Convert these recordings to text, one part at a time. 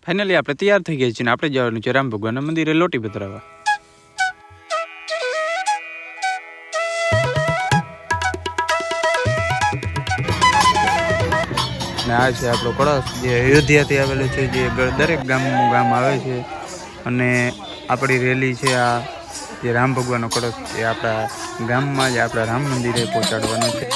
Finally આપણે તૈયાર થઈ ગયા છીએ ને આપણે જવાનું છે રામ ભગવાનના મંદિરે લોટી પધરાવવા. ને આ છે આપણો કળશ જે અયોધ્યાથી આવેલો છે, જે દરેક ગામ આવે છે. અને આપણી રેલી છે આ જે રામ ભગવાનનો કળશ એ આપણા ગામમાં જ આપણા રામ મંદિરે પહોંચાડવાનો છે.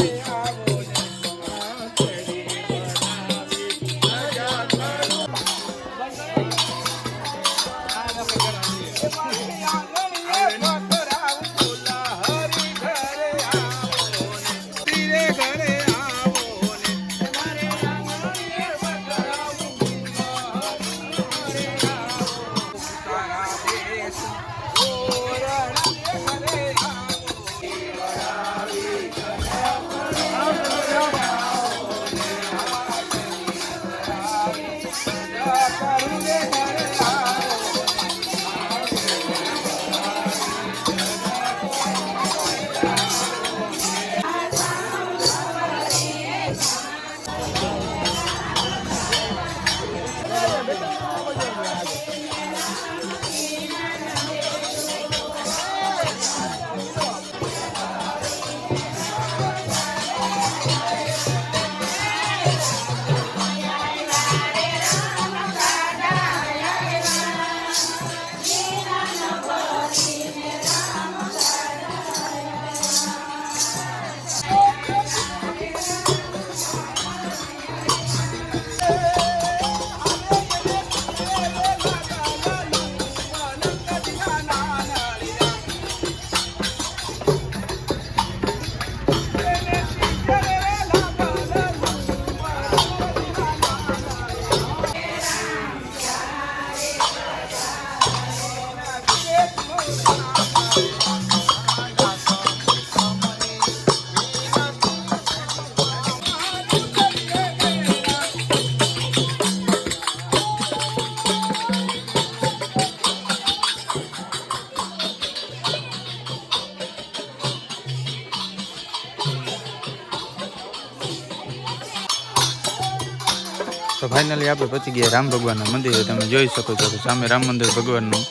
તો ફાઇનલી આપણે પહોંચી ગયા રામ ભગવાનના મંદિરે. તમે જોઈ શકો છો કે સામે રામ મંદિર ભગવાનનું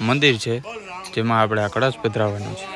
મંદિર છે, જેમાં આપણે આ કળશ પધરાવવાનો છે.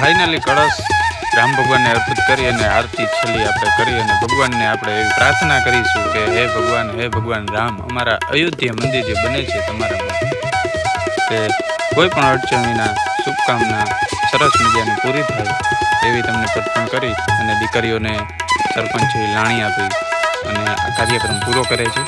ફાઇનલી કળશ રામ ભગવાનને અર્પિત કરી અને આરતી છેલ્લી આપણે કરી અને ભગવાનને આપણે એવી પ્રાર્થના કરીશું કે હે ભગવાન રામ, અમારા અયોધ્યા મંદિર જે બને છે તમારામાં, તે કોઈ પણ અડચણ વિના શુભકામના સરસ મજાની પૂરી થાય એવી તમને પ્રાર્થના કરી અને દીકરીઓને સરપંચ છે એ લાણી આપી અને આ કાર્યક્રમ પૂરો કરે છે.